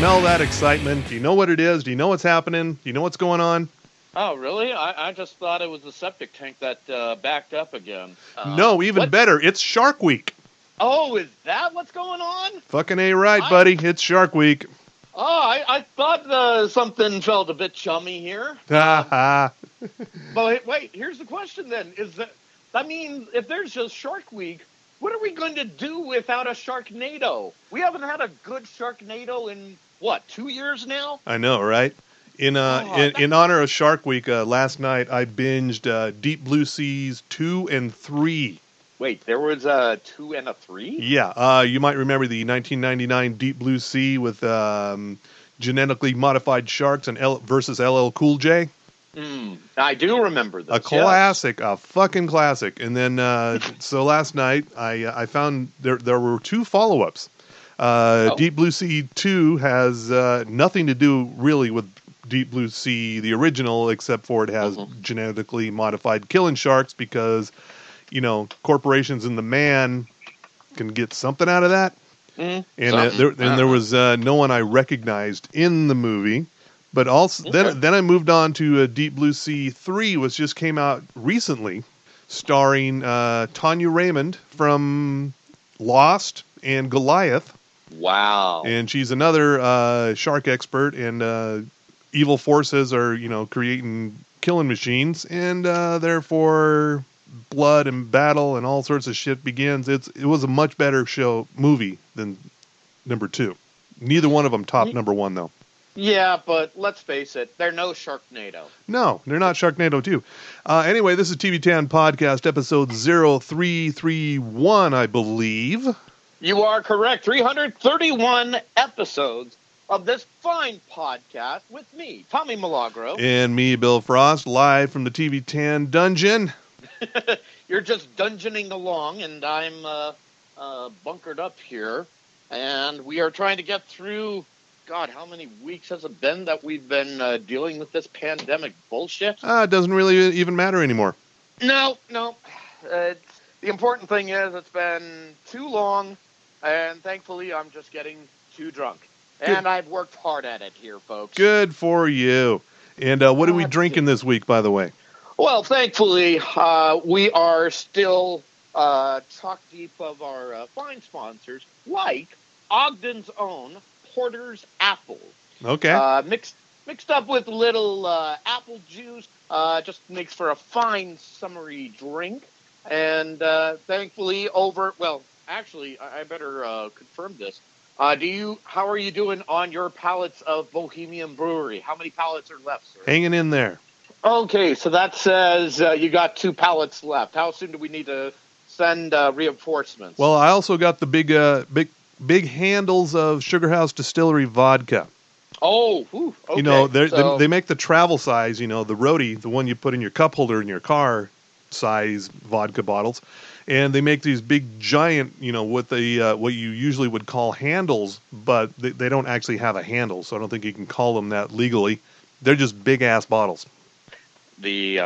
smell that excitement? Do you know what it is? Do you know what's happening? Do you know what's going on? Oh, really? I just thought it was the septic tank that backed up again. No, even better. It's Shark Week. Oh, is that what's going on? Fucking A right, buddy. It's Shark Week. Oh, I thought something felt a bit chummy here. Ha But wait, here's the question then. That means if there's just Shark Week, what are we going to do without a Sharknado? We haven't had a good Sharknado in, 2 years now? I know, right? In honor of Shark Week, last night I binged Deep Blue Seas 2 and 3. Wait, there was a 2 and a 3? Yeah, you might remember the 1999 Deep Blue Sea with genetically modified sharks and versus LL Cool J. I do remember this. A classic, a fucking classic. And then, so last night I found there were 2 follow-ups. Deep Blue Sea 2 has nothing to do really with Deep Blue Sea, the original, except for it has genetically modified killing sharks because, corporations and the man can get something out of that. And there was no one I recognized in the movie. But also, then I moved on to Deep Blue Sea 3, which just came out recently, starring Tanya Raymond from Lost and Goliath. Wow. And she's another shark expert, and evil forces are, creating killing machines, and therefore blood and battle and all sorts of shit begins. It was a much better movie than number 2. Neither one of them topped number 1, though. Yeah, but let's face it, they're no Sharknado. No, they're not Sharknado 2. Anyway, this is TV Tan Podcast, episode 0331, I believe. You are correct. 331 episodes of this fine podcast with me, Tommy Milagro. And me, Bill Frost, live from the TV Tan dungeon. You're just dungeoning along, and I'm bunkered up here. And we are trying to get through... God, how many weeks has it been that we've been dealing with this pandemic bullshit? It doesn't really even matter anymore. No. The important thing is it's been too long, and thankfully I'm just getting too drunk. Good. And I've worked hard at it here, folks. Good for you. And what are we drinking this week, by the way? Well, thankfully, we are still chock deep of our fine sponsors, like Ogden's Own Porter's Apples. Okay. Mixed up with a little apple juice, just makes for a fine summery drink. And thankfully actually, I better confirm this. How are you doing on your pallets of Bohemian Brewery? How many pallets are left, sir? Hanging in there. Okay, so that says you got 2 pallets left. How soon do we need to send reinforcements? Well, I also got the big handles of Sugar House Distillery vodka. Oh, okay. They make the travel size, the roadie, the one you put in your cup holder in your car size vodka bottles. And they make these big giant, with the what you usually would call handles, but they don't actually have a handle, so I don't think you can call them that legally. They're just big-ass bottles. The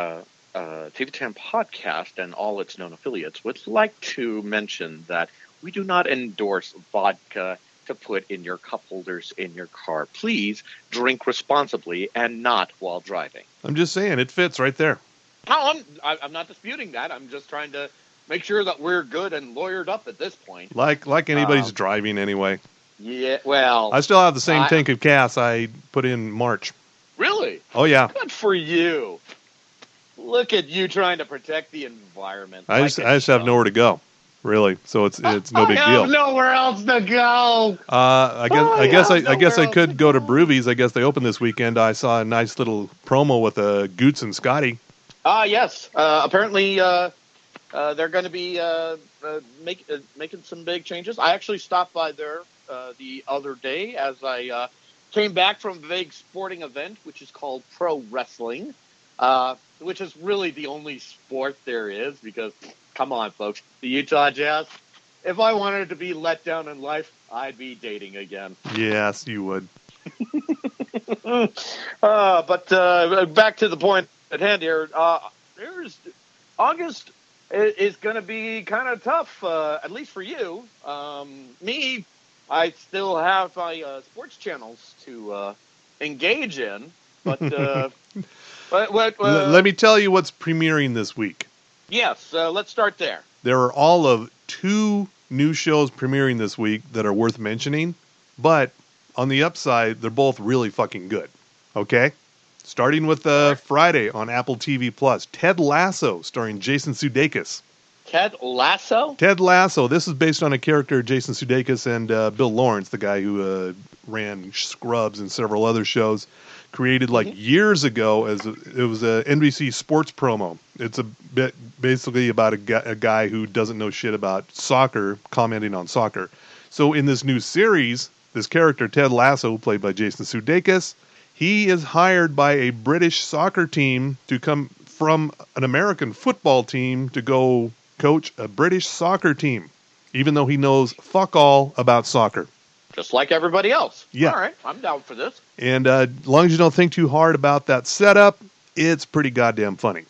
TV Tan Podcast and all its known affiliates would like to mention that we do not endorse vodka to put in your cup holders in your car. Please drink responsibly and not while driving. I'm just saying, it fits right there. No, I'm not disputing that. I'm just trying to make sure that we're good and lawyered up at this point. Like anybody's driving anyway. Yeah, well... I still have the same tank of gas I put in March. Really? Oh, yeah. Good for you. Look at you trying to protect the environment. I just have nowhere to go. Really, so it's no big deal. I have nowhere else to go. I guess I could go to Broovies. I guess they opened this weekend. I saw a nice little promo with Goots and Scotty. Yes. Apparently, they're going to be making some big changes. I actually stopped by there the other day as I came back from a big sporting event, which is called pro wrestling, which is really the only sport there is because. Come on, folks. The Utah Jazz. If I wanted to be let down in life, I'd be dating again. Yes, you would. But back to the point at hand here. August is going to be kind of tough, at least for you. Me, I still have my sports channels to engage in, but Let me tell you what's premiering this week. yes, let's start there. There are all of 2 new shows premiering this week that are worth mentioning, but on the upside, they're both really fucking good. Okay? Starting with Right. Friday on Apple TV Plus, Ted Lasso, starring Jason Sudeikis. Ted Lasso? Ted Lasso. This is based on a character, Jason Sudeikis, and Bill Lawrence, the guy who ran Scrubs and several other shows, created like years ago as it was a NBC sports promo. It's a bit basically about a guy who doesn't know shit about soccer, commenting on soccer. So in this new series, this character, Ted Lasso, played by Jason Sudeikis, he is hired by a British soccer team to come from an American football team to go coach a British soccer team, even though he knows fuck all about soccer. Just like everybody else. Yeah. All right, I'm down for this. And as long as you don't think too hard about that setup, it's pretty goddamn funny.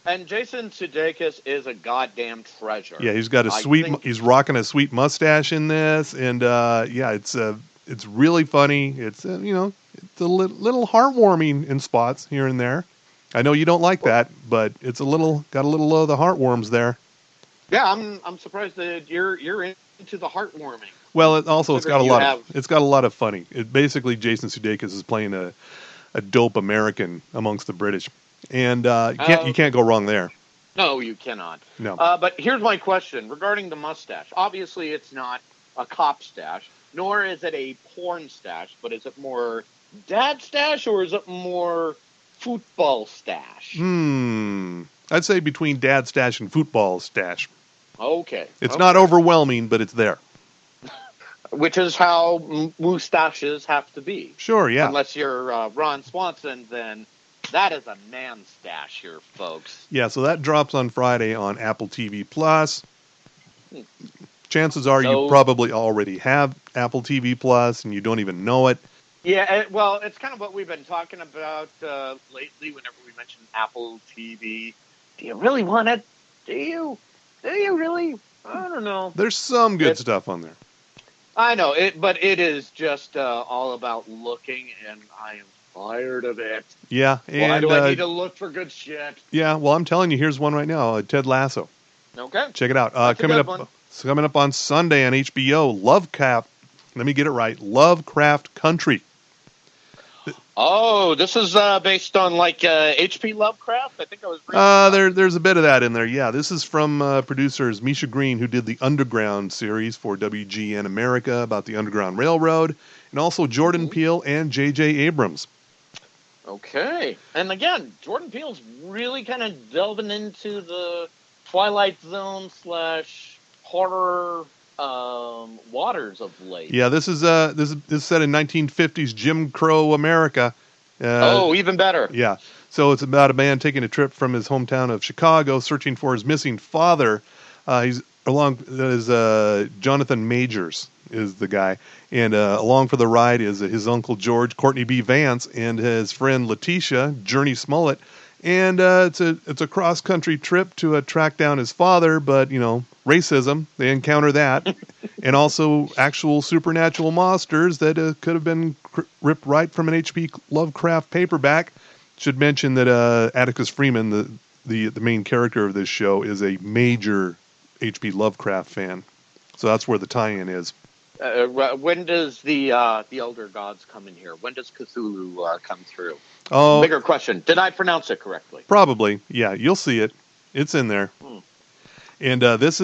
And Jason Sudeikis is a goddamn treasure. Yeah, he's got he's rocking a sweet mustache in this, and yeah, it's really funny. It's it's a little heartwarming in spots here and there. I know you don't like that, but it's got a little of the heartworms there. Yeah, I'm surprised that you're into the heartwarming. Well, it's got a lot of funny. It basically Jason Sudeikis is playing a dope American amongst the British, and you can't go wrong there. No, you cannot. No. But here's my question regarding the mustache. Obviously, it's not a cop stash, nor is it a porn stash. But is it more dad stash or is it more football stash? I'd say between dad stash and football stash. Okay. It's not overwhelming, but it's there. Which is how mustaches have to be. Sure, yeah. Unless you're Ron Swanson, then that is a man stash here, folks. Yeah, so that drops on Friday on Apple TV Plus. Chances are you probably already have Apple TV Plus and you don't even know it. Yeah, well, it's kind of what we've been talking about lately whenever we mention Apple TV. Do you really want it? Do you? Do you really? I don't know. There's some good stuff on there. I know, but it is just all about looking, and I am tired of it. Yeah. And, why do I need to look for good shit? Yeah, well, I'm telling you, here's one right now, Ted Lasso. Okay. Check it out. Coming up on Sunday on HBO, Lovecraft. Let me get it right. Lovecraft Country. Oh, this is based on like H.P. Lovecraft. I think I was reading. There's a bit of that in there. Yeah, this is from producers Misha Green, who did the Underground series for WGN America about the Underground Railroad, and also Jordan Peele and J.J. Abrams. Okay, and again, Jordan Peele's really kind of delving into the Twilight Zone / horror waters of late. Yeah, this is set in 1950s Jim Crow America. Even better. Yeah, so it's about a man taking a trip from his hometown of Chicago, searching for his missing father. He's Jonathan Majors is the guy, and along for the ride is his uncle George, Courtney B. Vance, and his friend Letitia, Journey Smollett. And it's a cross country trip to track down his father, but racism, they encounter that, and also actual supernatural monsters that could have been ripped right from an H.P. Lovecraft paperback. Should mention that Atticus Freeman, the main character of this show, is a major H.P. Lovecraft fan, so that's where the tie-in is. When does the Elder Gods come in here? When does Cthulhu come through? Oh, bigger question. Did I pronounce it correctly? Probably. Yeah, you'll see it. It's in there. And this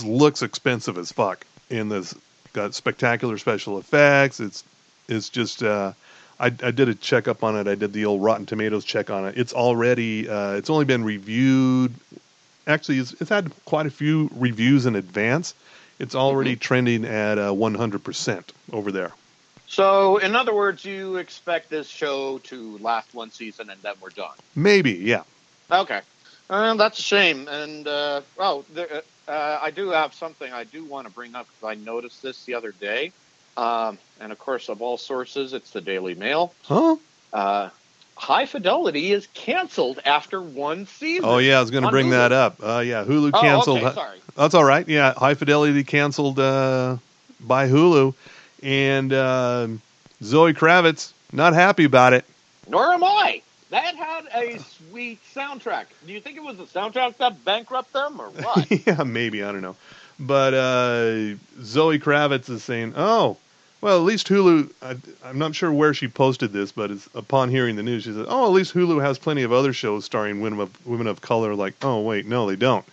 looks expensive as fuck. And this got spectacular special effects. It's just I did a checkup on it. I did the old Rotten Tomatoes check on it. It's already it's only been reviewed. Actually, it's had quite a few reviews in advance. It's already trending at 100% over there. So, in other words, you expect this show to last one season and then we're done? Maybe, yeah. Okay. That's a shame. And, I do have something I do want to bring up because I noticed this the other day. And, of course, of all sources, it's the Daily Mail. Huh? High Fidelity is canceled after one season. Oh, yeah, I was going to bring that up. Yeah, Hulu canceled. Oh, okay, sorry. That's all right. Yeah, High Fidelity canceled by Hulu. And Zoe Kravitz, not happy about it. Nor am I. That had a sweet soundtrack. Do you think it was the soundtrack that bankrupted them, or what? Yeah, maybe. I don't know. But Zoe Kravitz is saying, oh, well, at least Hulu, I'm not sure where she posted this, but upon hearing the news, she said, oh, at least Hulu has plenty of other shows starring women of color. Like, oh, wait, no, they don't.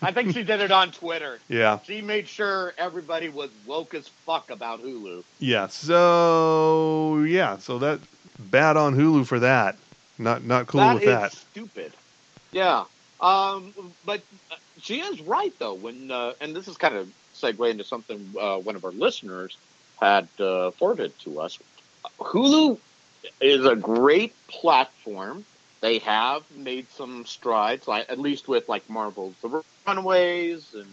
I think she did it on Twitter. Yeah. She made sure everybody was woke as fuck about Hulu. Yeah, so that bad on Hulu for that. Not cool with that. That is stupid. Yeah. But she is right, though, when and this is kind of segue into something one of our listeners had forwarded to us. Hulu is a great platform. They have made some strides, like at least with like Marvel's The Runaways and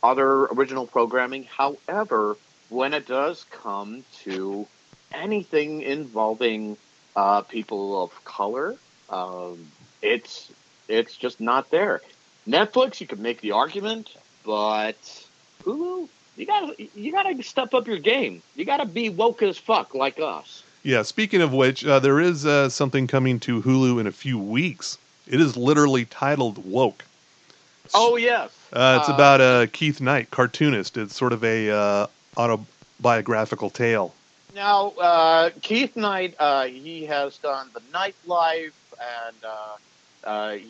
other original programming. However, when it does come to anything involving people of color, it's just not there. Netflix, you could make the argument, but Hulu, you gotta step up your game. You gotta be woke as fuck like us. Yeah, speaking of which, there is something coming to Hulu in a few weeks. It is literally titled Woke. Oh, yes. It's about Keith Knight, cartoonist. It's sort of a autobiographical tale. Now, Keith Knight, he has done The Nightlife, and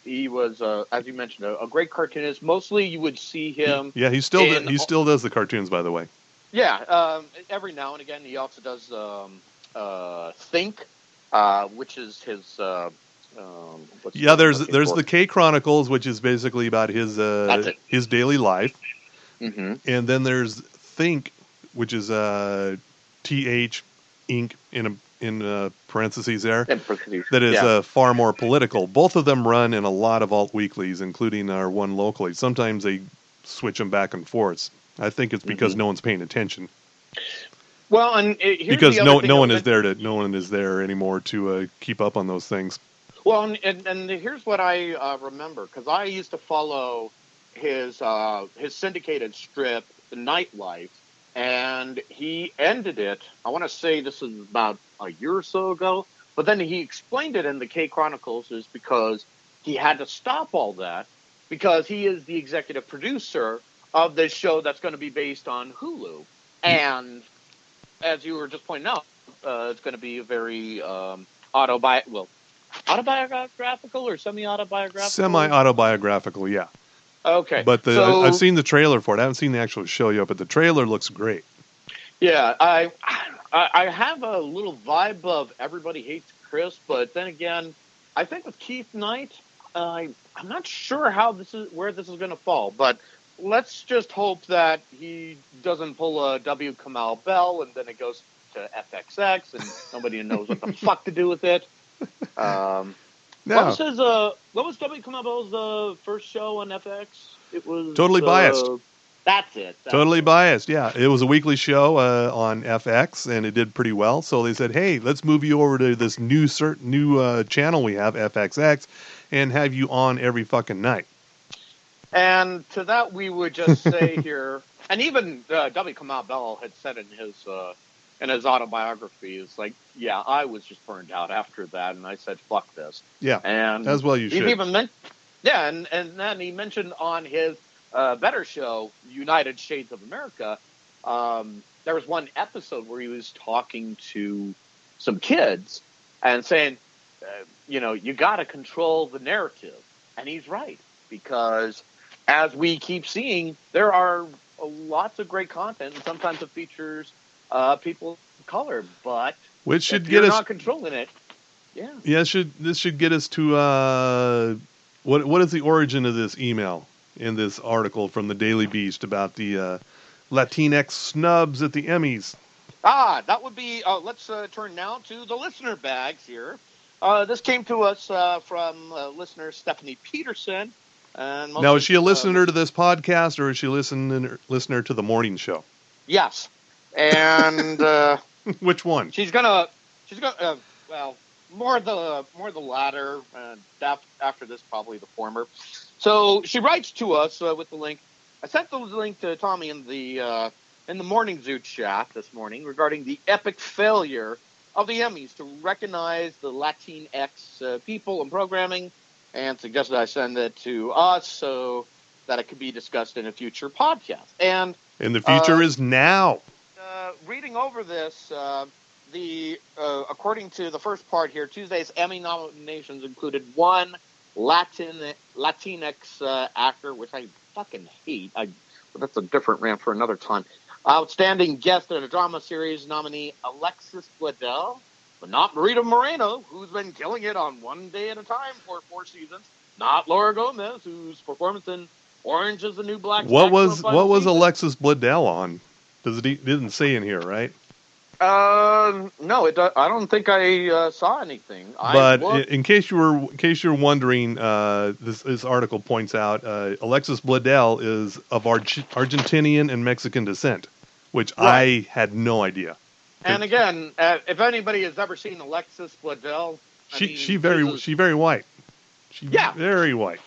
he was, as you mentioned, a great cartoonist. Mostly you would see him... Yeah, he still does the cartoons, by the way. Yeah, every now and again he also does Think, which is his... there's the K Chronicles, which is basically about his daily life. Mm-hmm. And then there's Think, which is TH Inc. in parentheses there. That is far more political. Both of them run in a lot of alt weeklies, including our one locally. Sometimes they switch them back and forth. I think it's because no one's paying attention. Well, and because no one is there anymore to keep up on those things. Well, and here's what I remember, because I used to follow his syndicated strip, The Nightlife, and he ended it. I want to say this was about a year or so ago, but then he explained it in the K Chronicles is because he had to stop all that because he is the executive producer of this show that's going to be based on Hulu. And as you were just pointing out, it's going to be a very autobiographical or semi-autobiographical? Semi-autobiographical, yeah. Okay. But I've seen the trailer for it. I haven't seen the actual show yet, but the trailer looks great. Yeah, I have a little vibe of Everybody Hates Chris, but then again, I think with Keith Knight, I'm not sure where this is going to fall, but let's just hope that he doesn't pull a W. Kamau Bell and then it goes to FXX and nobody knows what the fuck to do with it. No. What was W. Kamau Bell's first show on FX? It was Totally Biased. That's it. Totally Biased. Yeah, it was a weekly show on FX, and it did pretty well. So they said, "Hey, let's move you over to this new channel we have, FXX, and have you on every fucking night." And to that, we would just say here, and even W. Kamau Bell had said in his autobiography, it's like, yeah, I was just burned out after that, and I said, fuck this. Yeah, and as well you should. And then he mentioned on his better show, United Shades of America, there was one episode where he was talking to some kids and saying, you got to control the narrative. And he's right, because as we keep seeing, there are lots of great content, and sometimes it features people of color, but which should you're not controlling it. Yeah. Yeah, this should get us to what is the origin of this email in this article from the Daily Beast about the Latinx snubs at the Emmys? That would be. Let's turn now to the listener bags here. This came to us from listener Stephanie Peterson. And now, is she a listener to this podcast, or is she a listener to the morning show? Yes, and which one? She's gonna she's got well, more the latter, and after this probably the former. So she writes to us with the link. I sent the link to Tommy in the Morning Zoo chat this morning regarding the epic failure of the Emmys to recognize the Latinx people in programming, and suggested I send it to us so that it could be discussed in a future podcast. And the future is now. Reading over this, according to the first part here, Tuesday's Emmy nominations included one Latinx actor, which I fucking hate. But that's a different rant for another time. Outstanding guest in a drama series nominee Alexis Bledel, but not Marita Moreno, who's been killing it on One Day at a Time for 4 seasons. Not Laura Gomez, whose performance in Orange is the New Black. What was Alexis Bledel on? It didn't say in here, right? No, I don't think I saw anything. But in case you're wondering, this article points out Alexis Bledel is of Argentinian and Mexican descent, which right. I had no idea. And again, if anybody has ever seen Alexis Bledel, she's very white. She's very white.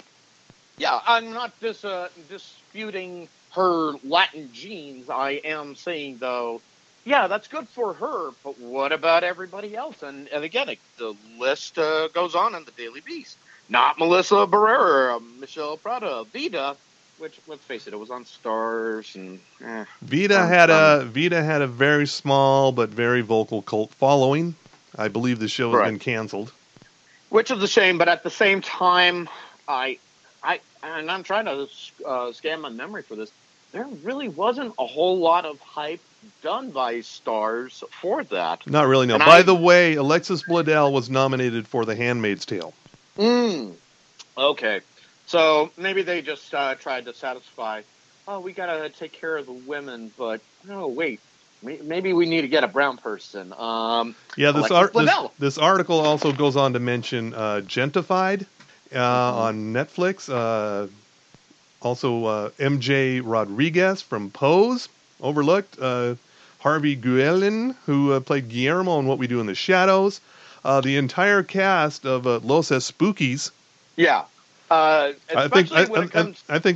Yeah, I'm not disputing her Latin genes. I am saying, though, yeah, that's good for her, but what about everybody else? And again, the list goes on in the Daily Beast. Not Melissa Barrera, Michelle Prada, Vida, which, let's face it was on Stars. And Vida had a very small but very vocal cult following. I believe the show has been canceled. Which is a shame, but at the same time, and I'm trying to scan my memory for this, there really wasn't a whole lot of hype done by Stars for that. Not really, no. And by the way, Alexis Bledel was nominated for The Handmaid's Tale. Okay. So maybe they just tried to satisfy, we got to take care of the women, but no, wait. Maybe we need to get a brown person. This article also goes on to mention Gentified on Netflix. Also, MJ Rodriguez from Pose, overlooked. Harvey Guillén, who played Guillermo in What We Do in the Shadows. The entire cast of Los Spookies. Yeah. I think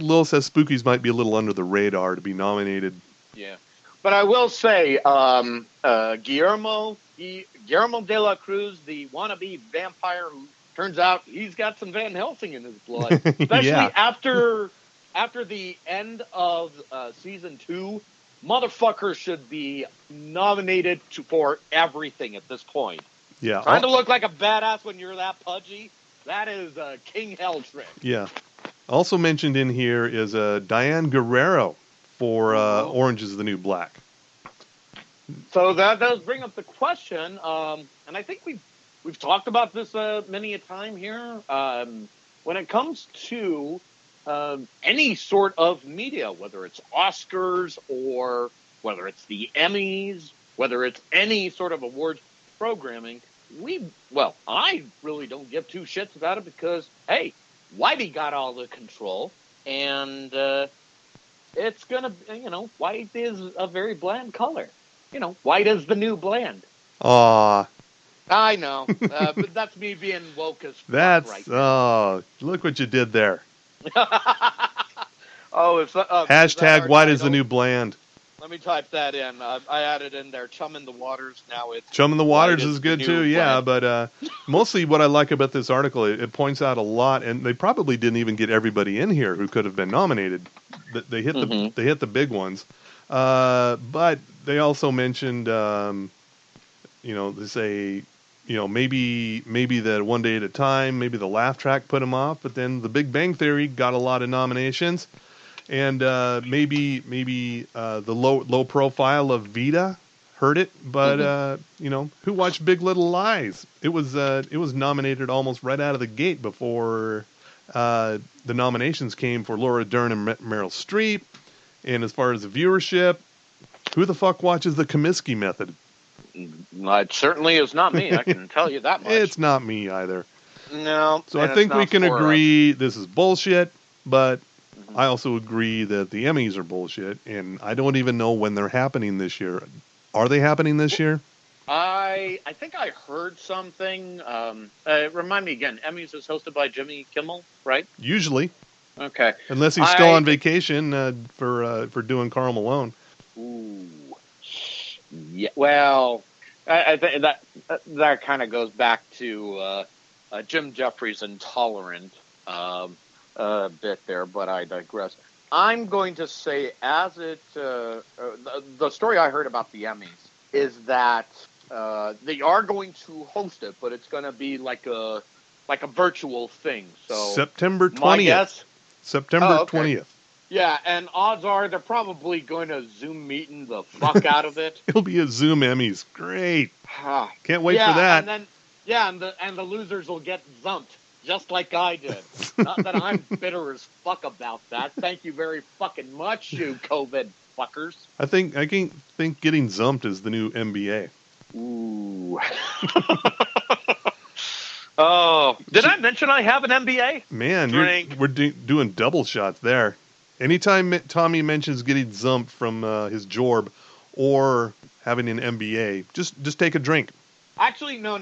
Los Spookies might be a little under the radar to be nominated. Yeah. But I will say, Guillermo de la Cruz, the wannabe vampire who turns out he's got some Van Helsing in his blood. Especially after the end of season 2, motherfucker should be nominated for everything at this point. Yeah. Trying to look like a badass when you're that pudgy, that is a king hell trick. Yeah. Also mentioned in here is Diane Guerrero for Orange is the New Black. So that does bring up the question, and I think we've talked about this many a time here. When it comes to any sort of media, whether it's Oscars or whether it's the Emmys, whether it's any sort of awards programming, I really don't give two shits about it because, hey, Whitey got all the control, and it's gonna, white is a very bland color. White is the new bland. Aw. I know, but that's me being woke as fuck right now. Oh, look what you did there. Hashtag white is the new bland. Let me type that in. I added in there, Chumming the Waters. Now it's Chumming the Waters is good too, yeah. But mostly what I like about this article, it points out a lot, and they probably didn't even get everybody in here who could have been nominated. They hit the big ones, but they also mentioned, they say, maybe that One Day at a Time, maybe the Laugh Track put them off, but then The Big Bang Theory got a lot of nominations. And maybe the low profile of Vida hurt it, but who watched Big Little Lies? It was nominated almost right out of the gate before the nominations came for Laura Dern and Meryl Streep. And as far as the viewership, who the fuck watches the Comiskey Method? It certainly is not me. I can tell you that much. It's not me either. No. So I think we can agree this is bullshit, but I also agree that the Emmys are bullshit, and I don't even know when they're happening this year. Are they happening this year? I think I heard something. Remind me again. Emmys is hosted by Jimmy Kimmel, right? Usually, Okay. unless he's still I on vacation for doing Karl Malone. ooh yeah. Well, I think that kind of goes back to Jim Jeffries' intolerant bit there, but I digress. I'm going to say, the story I heard about the Emmys is that they are going to host it, but it's going to be like a virtual thing. So September my 20th. guess, September oh, okay. 20th. Yeah, and odds are they're probably going to Zoom meeting the fuck out of it. It'll be a Zoom Emmys. Great. Can't wait for Yeah, that. and then and the losers will get zumped just like I did. Not that I'm bitter as fuck about that. Thank you very fucking much, you COVID fuckers. I think getting zumped is the new NBA. Ooh. Oh, did I mention I have an MBA? Man, we're doing double shots there. Anytime Tommy mentions getting zumped from his jorb or having an MBA, just take a drink. Actually, no.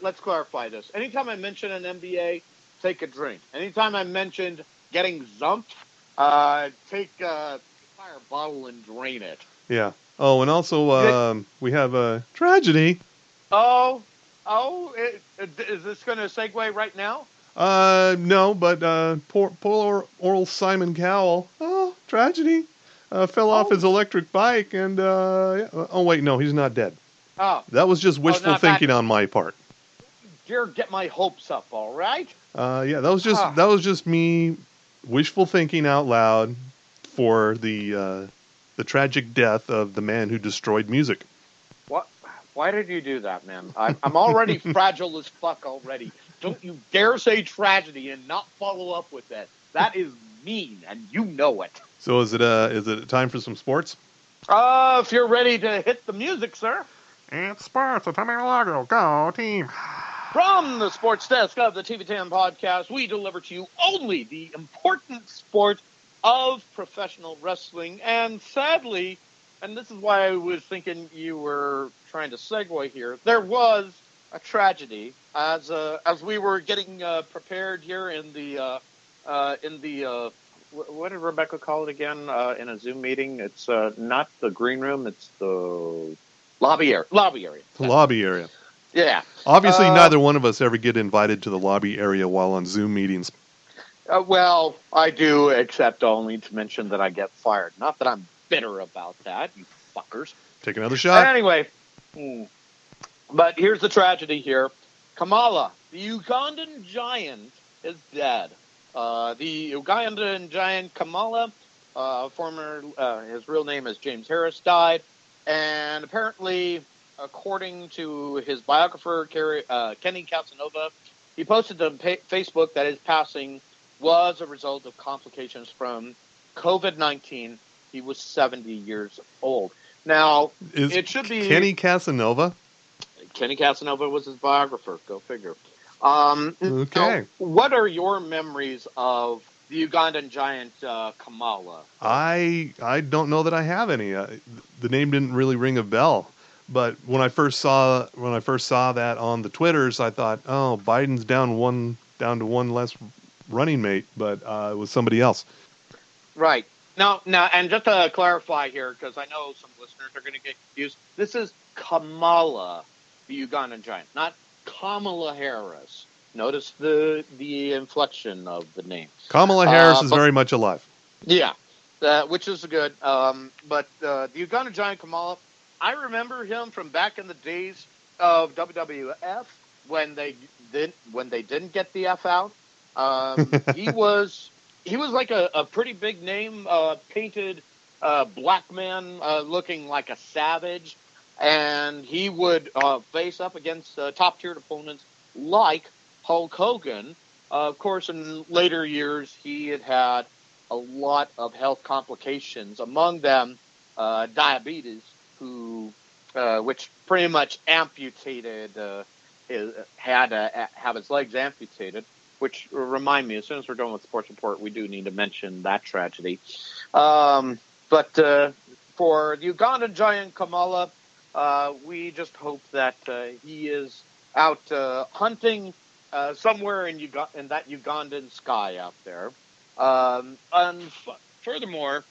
Let's clarify this. Anytime I mention an MBA, take a drink. Anytime I mentioned getting zumped, take a fire bottle and drain it. Yeah. Oh, and also we have a tragedy. Oh, is this going to segue right now? No, but poor old Simon Cowell. Oh, tragedy. Fell off his electric bike and oh wait, no, he's not dead. Oh. That was just wishful thinking on my part. Dare get my hopes up, all right? Yeah, that was just me wishful thinking out loud for the tragic death of the man who destroyed music. What? Why did you do that, man? I'm already fragile as fuck already. Don't you dare say tragedy and not follow up with that. That is mean, and you know it. So is it time for some sports? If you're ready to hit the music, sir. It's sports with Tommy Milagro. Go team. From the sports desk of the TV10 podcast, we deliver to you only the important sport of professional wrestling. And sadly, and this is why I was thinking you were trying to segue here, there was a tragedy as we were getting prepared here in the what did Rebecca call it again in a Zoom meeting? It's not the green room, it's the lobby area. The lobby area. Yeah. Obviously, neither one of us ever get invited to the lobby area while on Zoom meetings. Well, I do, except only to mention that I get fired. Not that I'm bitter about that, you fuckers. Take another shot. Anyway, but here's the tragedy here. Kamala, the Ugandan giant, is dead. The Ugandan giant Kamala, his real name is James Harris, died. And apparently, according to his biographer, Kenny Casanova, he posted to Facebook that his passing was a result of complications from COVID-19. He was 70 years old. Now, it should be... Kenny Casanova? Kenny Casanova was his biographer. Go figure. Okay. Now, what are your memories of the Ugandan giant Kamala? I don't know that I have any. The name didn't really ring a bell. But when I first saw that on the Twitters, I thought, oh, Biden's down to one less running mate, but it was somebody else. Right. Now, and just to clarify here, because I know some listeners are going to get confused, this is Kamala, the Ugandan giant, not Kamala Harris. Notice the inflection of the name. Kamala Harris is very much alive. Yeah, which is good. But the Ugandan giant Kamala, I remember him from back in the days of WWF when they didn't get the F out. He was like a pretty big name, painted black man looking like a savage, and he would face up against top tiered opponents like Hulk Hogan. Of course, in later years, he had a lot of health complications, among them diabetes, which pretty much amputated, had to have his legs amputated, which remind me, as soon as we're done with Sports Report, we do need to mention that tragedy. But for the Ugandan giant Kamala, We just hope that he is out hunting somewhere in that Ugandan sky out there. And furthermore,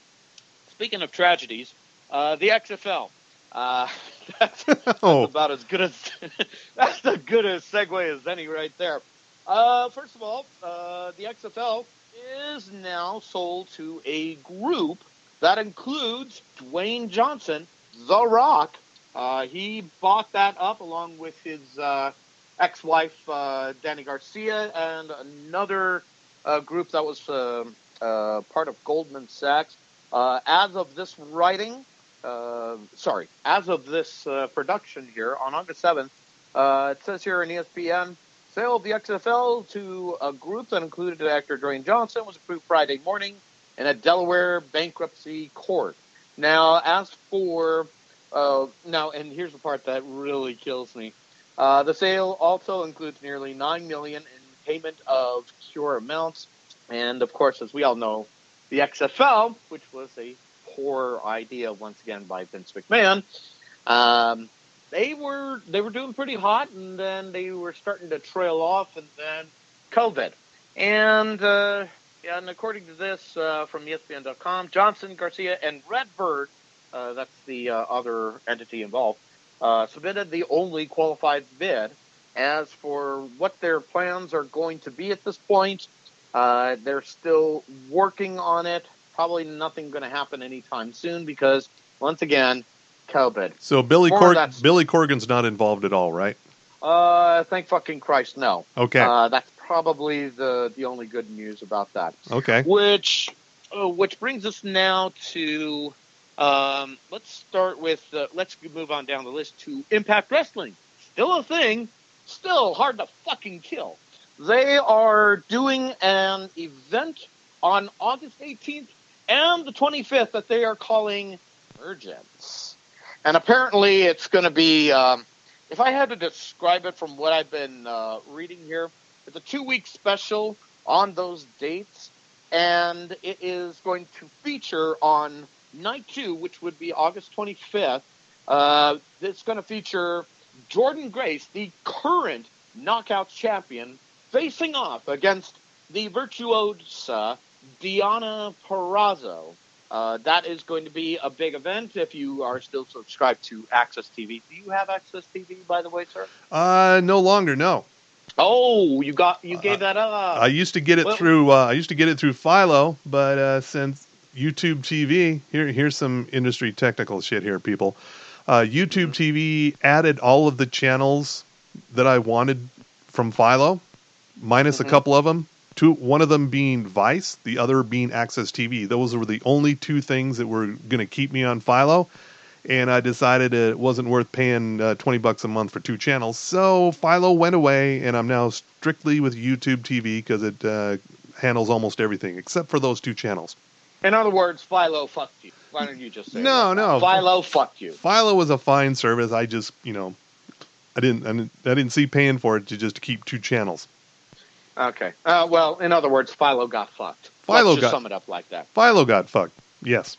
speaking of tragedies, the XFL. Uh, that's Oh, about as good as that's as good a segue as any right there. First of all, the XFL is now sold to a group that includes Dwayne Johnson, The Rock. He bought that up along with his ex-wife, Danny Garcia, and another group that was part of Goldman Sachs. As of this writing, as of this production here on August 7th, it says here in ESPN, sale of the XFL to a group that included actor Dwayne Johnson was approved Friday morning in a Delaware bankruptcy court. Now, as for and here's the part that really kills me. The sale also includes nearly $9 million in payment of cure amounts, and of course, as we all know, the XFL, which was a poor idea once again by Vince McMahon, they were doing pretty hot, and then they were starting to trail off, and then COVID, and according to this from ESPN.com, Johnson, Garcia, and Redbird, that's the other entity involved, submitted the only qualified bid. As for what their plans are going to be at this point, they're still working on it. Probably nothing going to happen anytime soon because, once again, COVID. So Billy Corgan's not involved at all, right? Thank fucking Christ, no. Okay. That's probably the only good news about that. Okay. Which brings us now to let's start with let's move on down the list to Impact Wrestling. Still a thing. Still hard to fucking kill. They are doing an event on August 18th and the 25th that they are calling Urgence. And apparently it's going to be, if I had to describe it from what I've been reading here, it's a 2-week special on those dates. And it is going to feature on night 2, which would be August 25th. It's going to feature Jordan Grace, the current Knockouts champion, facing off against the virtuosa Deonna Purrazzo. That is going to be a big event if you are still subscribed to Access TV. Do you have Access TV, by the way, sir? No longer, no. Oh, you gave that up. I used to get it through Philo, but since YouTube TV, here's some industry technical shit here, people. YouTube TV added all of the channels that I wanted from Philo, minus a couple of them. One of them being Vice, the other being Access TV. Those were the only 2 things that were going to keep me on Philo, and I decided it wasn't worth paying $20 a month for 2 channels. So Philo went away, and I'm now strictly with YouTube TV because it handles almost everything except for those 2 channels. In other words, Philo fucked you. Why don't you just say no? Philo fucked you. Philo was a fine service. I just, I didn't see paying for it to keep 2 channels. Okay. Well, in other words, Philo got fucked. Let's just sum it up like that. Philo got fucked. Yes.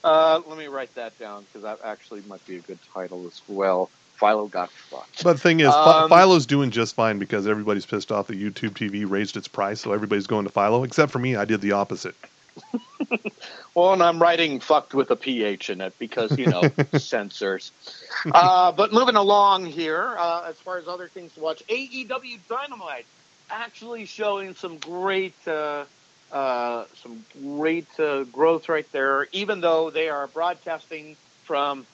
Let me write that down because that actually might be a good title as well. Philo got fucked. But the thing is, Philo's doing just fine because everybody's pissed off that YouTube TV raised its price, so everybody's going to Philo, except for me. I did the opposite. Well, and I'm writing fucked with a PH in it because, censors. But moving along here, as far as other things to watch, AEW Dynamite actually showing some great growth right there, even though they are broadcasting from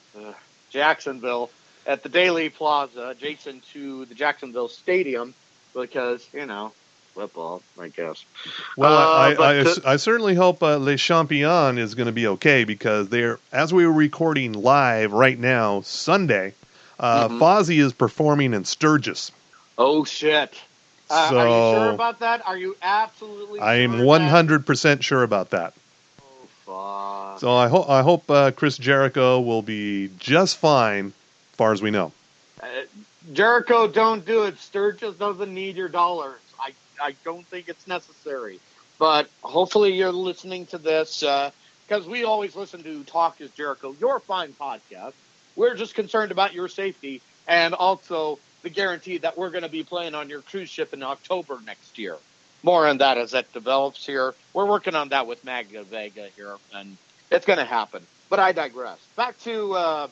Jacksonville at the Daily Plaza, adjacent to the Jacksonville Stadium, because, football, I guess. Well, I certainly hope Les Champions is going to be okay because as we were recording live right now, Sunday, Fozzy is performing in Sturgis. Oh, shit. Are you sure about that? Are you absolutely sure? I am 100% sure about that. Oh, fuck. So I hope Chris Jericho will be just fine, as far as we know. Jericho, don't do it. Sturgis doesn't need your dollars. I don't think it's necessary. But hopefully you're listening to this, because we always listen to Talk is Jericho, your fine podcast. We're just concerned about your safety and also the guarantee that we're going to be playing on your cruise ship in October next year. More on that as that develops here. We're working on that with Magda Vega here, and it's going to happen. But I digress. Back to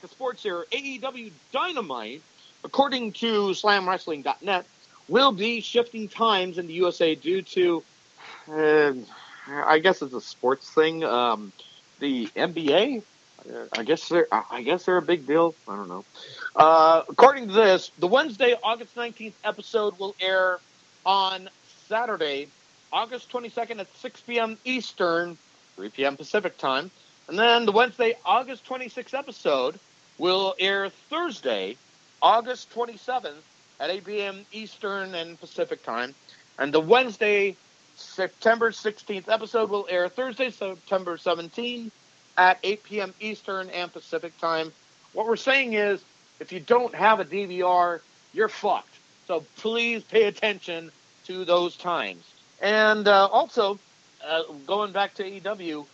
sports here. AEW Dynamite, according to SlamWrestling.net, will be shifting times in the USA due to, I guess it's a sports thing. The NBA, I guess they're a big deal. I don't know. According to this, the Wednesday, August 19th episode will air on Saturday, August 22nd at 6 p.m. Eastern, 3 p.m. Pacific time. And then the Wednesday, August 26th episode will air Thursday, August 27th at 8 p.m. Eastern and Pacific time. And the Wednesday, September 16th episode will air Thursday, September 17th at 8 p.m. Eastern and Pacific time. What we're saying is, if you don't have a DVR, you're fucked. So please pay attention to those times. And also, going back to AEW,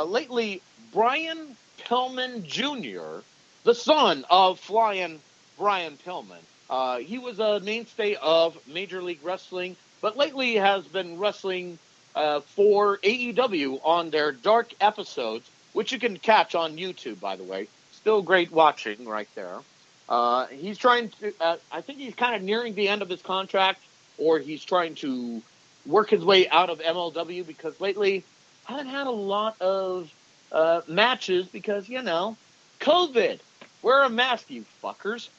lately, Brian Pillman Jr., the son of Flying Brian Pillman, he was a mainstay of Major League Wrestling, but lately has been wrestling for AEW on their dark episodes, which you can catch on YouTube, by the way. Still great watching right there. He's trying to, I think he's kind of nearing the end of his contract, or he's trying to work his way out of MLW because lately haven't had a lot of matches because, COVID. Wear a mask, you fuckers.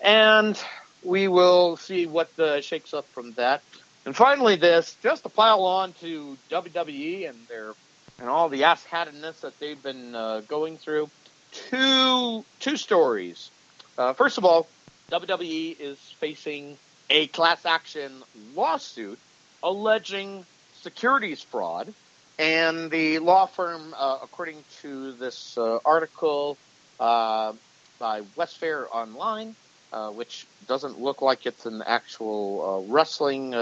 And we will see what shakes up from that. And finally, just to pile on to WWE and all the ass-hattedness that they've been going through. Two stories. First of all, WWE is facing a class action lawsuit alleging securities fraud. And the law firm, according to this article by Westfair Online, which doesn't look like it's an actual wrestling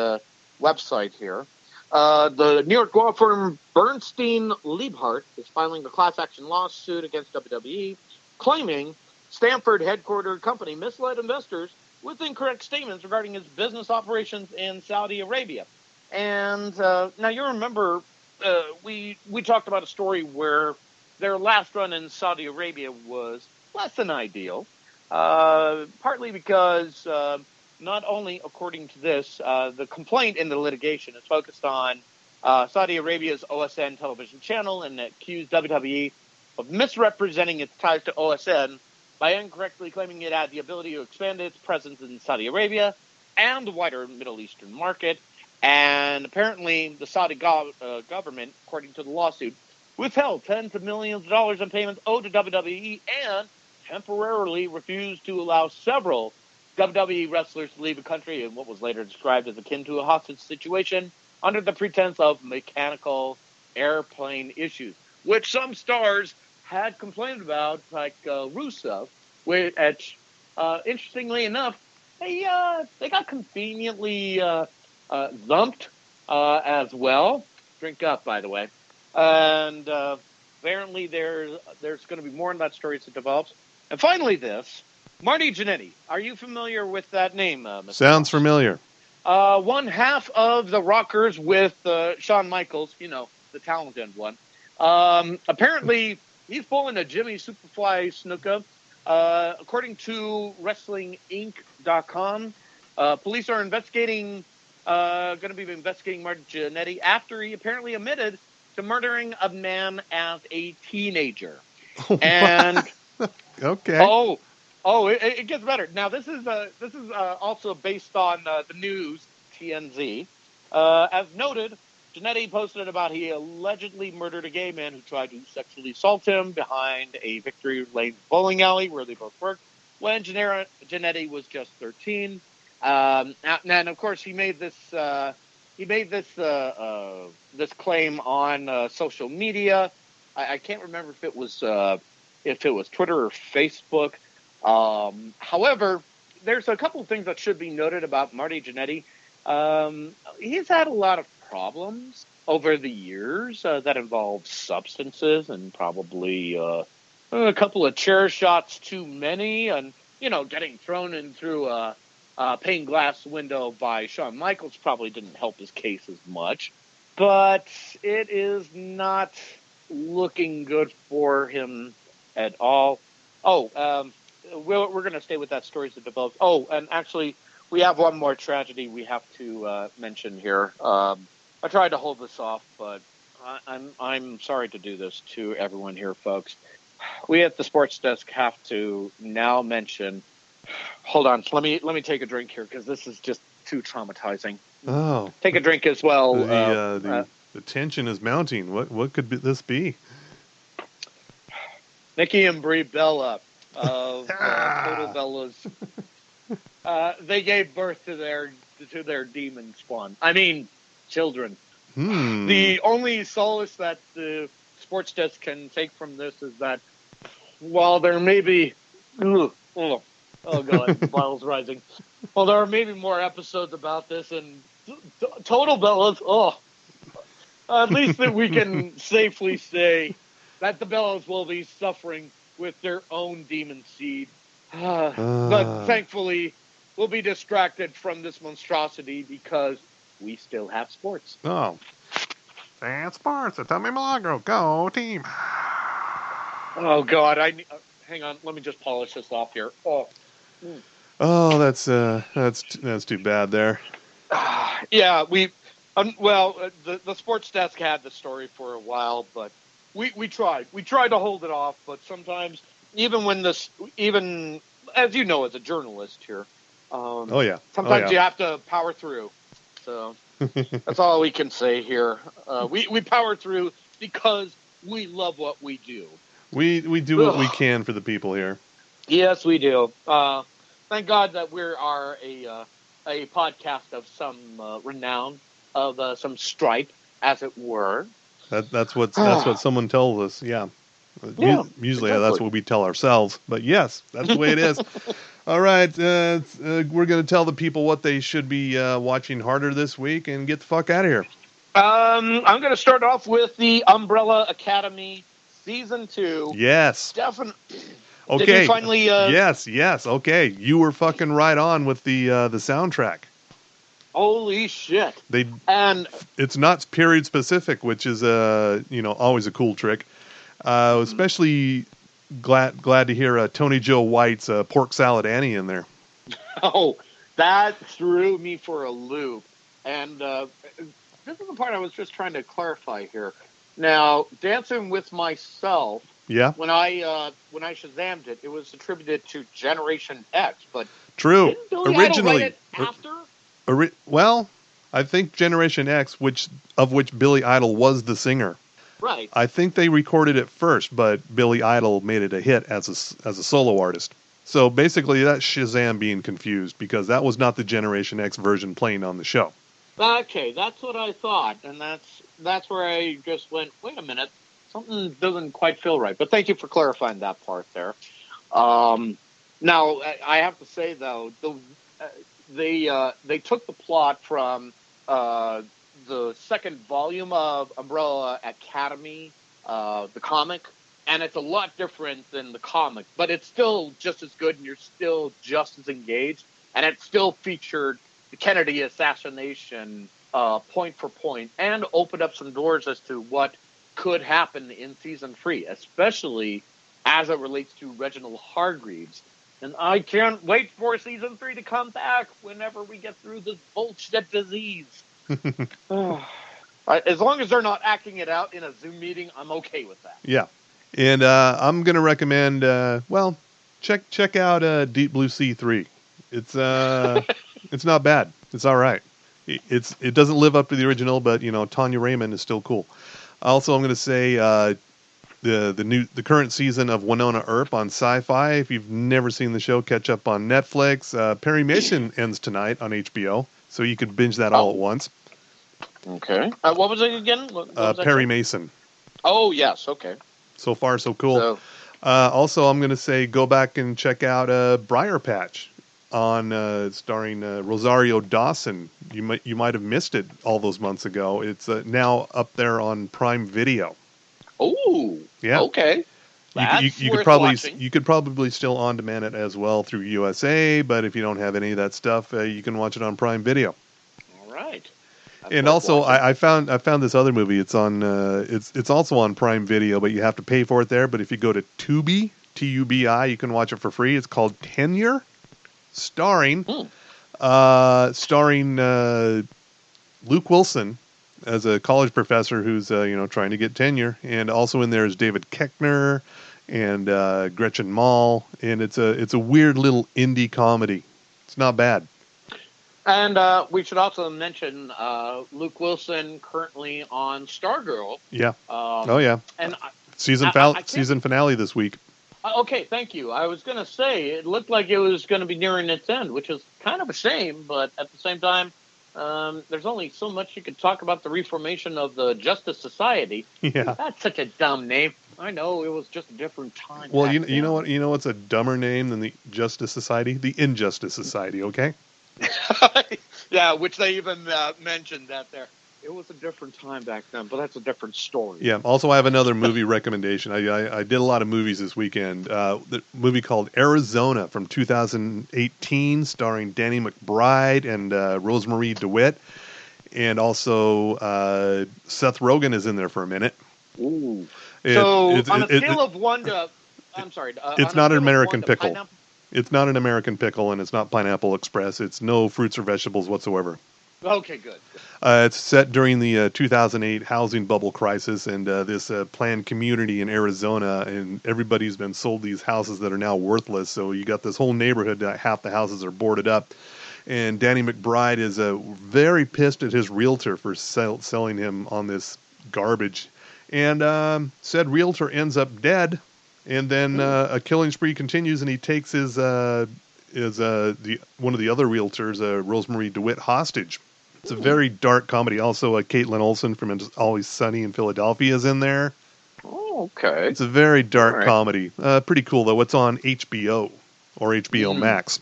website here, the New York law firm Bernstein Liebhardt is filing a class action lawsuit against WWE, claiming Stanford headquartered company misled investors with incorrect statements regarding its business operations in Saudi Arabia. And now you remember we talked about a story where their last run in Saudi Arabia was less than ideal, partly because not only, according to this, the complaint in the litigation is focused on Saudi Arabia's OSN television channel and accused WWE of misrepresenting its ties to OSN by incorrectly claiming it had the ability to expand its presence in Saudi Arabia and the wider Middle Eastern market. And apparently the Saudi government, according to the lawsuit, withheld tens of millions of dollars in payments owed to WWE and temporarily refused to allow several WWE wrestlers to leave the country in what was later described as akin to a hostage situation under the pretense of mechanical airplane issues, which some stars had complained about, like Rusev, which, interestingly enough, they got conveniently thumped as well. Drink up, by the way. And apparently there's going to be more on that story as it develops. And finally this, Marty Jannetty. Are you familiar with that name, Mr. Sounds familiar. One half of the Rockers with Shawn Michaels, the talented one. Apparently, he's pulling a Jimmy Superfly Snuka. According to WrestlingInc.com, police are going to be investigating Marty Jannetty after he apparently admitted to murdering a man as a teenager. And okay. It gets better. Now this is also based on the news TMZ. As noted, Jannetty posted about he allegedly murdered a gay man who tried to sexually assault him behind a Victory Lane bowling alley where they both worked when Jannetty was just 13. And of course he made this this claim on social media. I can't remember if it was Twitter or Facebook. However, there's a couple of things that should be noted about Marty Jannetty. He's had a lot of problems over the years that involve substances and probably a couple of chair shots too many, and getting thrown in through a pane glass window by Shawn Michaels probably didn't help his case as much. But it is not looking good for him at all. Oh, we're going to stay with that stories that develops. Oh, and actually, we have one more tragedy we have to mention here. I tried to hold this off, but I'm sorry to do this to everyone here, folks. We at the Sports Desk have to now mention. Hold on, let me take a drink here because this is just too traumatizing. Oh, take a drink as well. The tension is mounting. What could this be? Nikki and Brie Bella of Total Bellas. They gave birth to their demon spawn. I mean, children. The only solace that the Sports Desk can take from this is that while there may be, oh god, the bottle's rising. Well, there are maybe more episodes about this, and Total Bellas. At least that we can safely say that the Bellas will be suffering with their own demon seed. But thankfully, we'll be distracted from this monstrosity because we still have sports. Oh. And sports at Tommy Milagro. Go, team. Oh, God. Hang on. Let me just polish this off here. Oh, that's too bad there. Yeah, the Sports Desk had the story for a while, but we tried. We tried to hold it off, but sometimes, even as you know, as a journalist here, sometimes you have to power through. So that's all we can say here. We power through because we love what we do. We do what we can for the people here. Yes, we do. Thank God that we are a podcast of some renown, of some stripe, as it were. That's what someone tells us. Yeah. Usually that's what we tell ourselves. But yes, that's the way it is. All right, we're going to tell the people what they should be watching harder this week and get the fuck out of here. I'm going to start off with the Umbrella Academy Season 2. Yes. Definitely. Okay. Did you finally... Yes. Okay. You were fucking right on with the soundtrack. Holy shit. It's not period specific, which is always a cool trick. Especially glad to hear Tony Joe White's Pork Salad Annie in there. Oh, that threw me for a loop. And this is the part I was just trying to clarify here. Now, Dancing with Myself, when I Shazammed it, it was attributed to Generation X, but true. Didn't Billy Idol write it after? Well, I think Generation X, which Billy Idol was the singer. Right. I think they recorded it first, but Billy Idol made it a hit as a solo artist. So basically, that's Shazam being confused because that was not the Generation X version playing on the show. Okay, that's what I thought, and that's where I just went, wait a minute, something doesn't quite feel right. But thank you for clarifying that part there. Now, I have to say, though, they took the plot from the second volume of Umbrella Academy, the comic, and it's a lot different than the comic, but it's still just as good, and you're still just as engaged, and it still featured the Kennedy assassination point for point, and opened up some doors as to what could happen in Season 3, especially as it relates to Reginald Hargreaves. And I can't wait for Season 3 to come back whenever we get through this bullshit disease. As long as they're not acting it out in a Zoom meeting, I'm okay with that. Yeah. And I'm going to recommend, check out Deep Blue Sea 3. It's it's not bad. It's all right. It doesn't live up to the original, but Tanya Raymond is still cool. Also, I'm going to say the current season of Winona Earp on Sci-Fi. If you've never seen the show, catch up on Netflix. Perry Mason ends tonight on HBO, so you could binge that all at once. Okay. What was it again? What was Perry Mason. Oh, yes. Okay. So far, so cool. Also, I'm going to say go back and check out Briar Patch on starring Rosario Dawson. You might have missed it all those months ago. It's now up there on Prime Video. Oh, yeah. Okay. You could probably still on demand it as well through USA, but if you don't have any of that stuff, you can watch it on Prime Video. All right. And also, I found this other movie. It's on it's also on Prime Video, but you have to pay for it there. But if you go to Tubi, Tubi, you can watch it for free. It's called Tenure, starring Luke Wilson as a college professor who's trying to get tenure, and also in there is David Koechner and Gretchen Mol, and it's a weird little indie comedy. It's not bad. And we should also mention Luke Wilson currently on Stargirl. Yeah. And season finale this week. Okay, thank you. I was going to say it looked like it was going to be nearing its end, which is kind of a shame. But at the same time, there's only so much you could talk about the reformation of the Justice Society. Yeah, that's such a dumb name. I know it was just a different time. Well, you know what? You know what's a dumber name than the Justice Society? The Injustice Society. Okay. Yeah, which they even mentioned that there. It was a different time back then, but that's a different story. Yeah. Also, I have another movie recommendation. I did a lot of movies this weekend. The movie called Arizona from 2018, starring Danny McBride and Rosemarie DeWitt, and also Seth Rogen is in there for a minute. Ooh. On a scale of 1 to, I'm sorry. It's not an American pickle. It's not an American pickle, and it's not Pineapple Express. It's no fruits or vegetables whatsoever. Okay, good. It's set during the 2008 housing bubble crisis, and this planned community in Arizona, and everybody's been sold these houses that are now worthless. So you got this whole neighborhood that half the houses are boarded up. And Danny McBride is very pissed at his realtor for selling him on this garbage. And said realtor ends up dead. And then a killing spree continues, and he takes his one of the other realtors, Rosemarie DeWitt, hostage. It's a very dark comedy. Also, Caitlin Olsen from It's Always Sunny in Philadelphia is in there. Oh, okay. It's a very dark comedy. Pretty cool though. It's on HBO or HBO Max.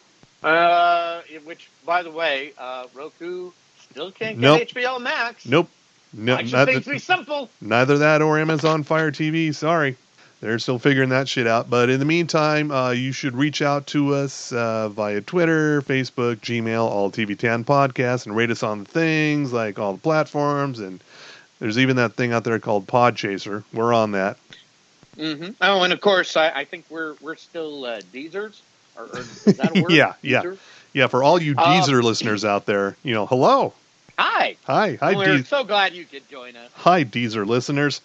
Which, by the way, Roku still can't get HBO Max. Nope. No, I should things be simple. Neither that or Amazon Fire TV. Sorry. They're still figuring that shit out. But in the meantime, you should reach out to us via Twitter, Facebook, Gmail, all TV10 podcasts, and rate us on things like all the platforms. And there's even that thing out there called Podchaser. We're on that. Mm-hmm. Oh, and of course, I think we're still Deezers. Or is that a word? Yeah. For all you Deezer listeners out there, hello. Hi. We're so glad you could join us. Hi, Deezer listeners.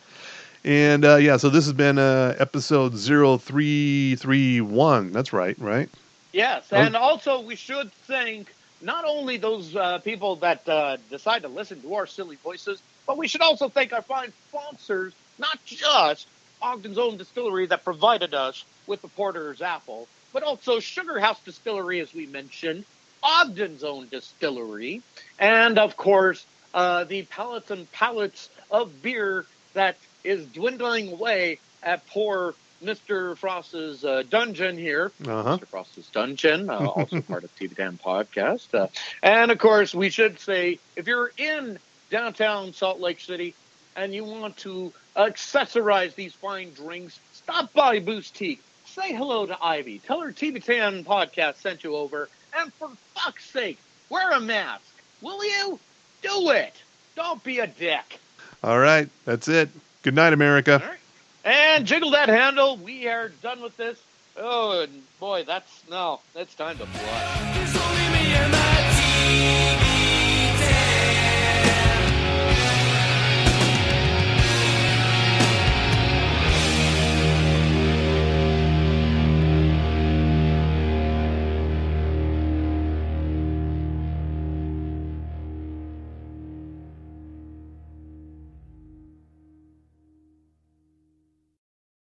And, so this has been episode 0331. That's right? Yes, and also we should thank not only those people that decide to listen to our silly voices, but we should also thank our fine sponsors, not just Ogden's Own Distillery that provided us with the Porter's Apple, but also Sugar House Distillery, as we mentioned, Ogden's Own Distillery, and, of course, the pallets and pallets of beer that is dwindling away at poor Mr. Frost's dungeon here. Mr. Frost's dungeon, also part of TV Dan Podcast. And, of course, we should say, if you're in downtown Salt Lake City and you want to accessorize these fine drinks, stop by Boostique. Say hello to Ivy. Tell her TV Dan Podcast sent you over. And for fuck's sake, wear a mask. Will you? Do it. Don't be a dick. All right. That's it. Good night, America. All right. And jiggle that handle. We are done with this. Oh, and boy, it's time to fly.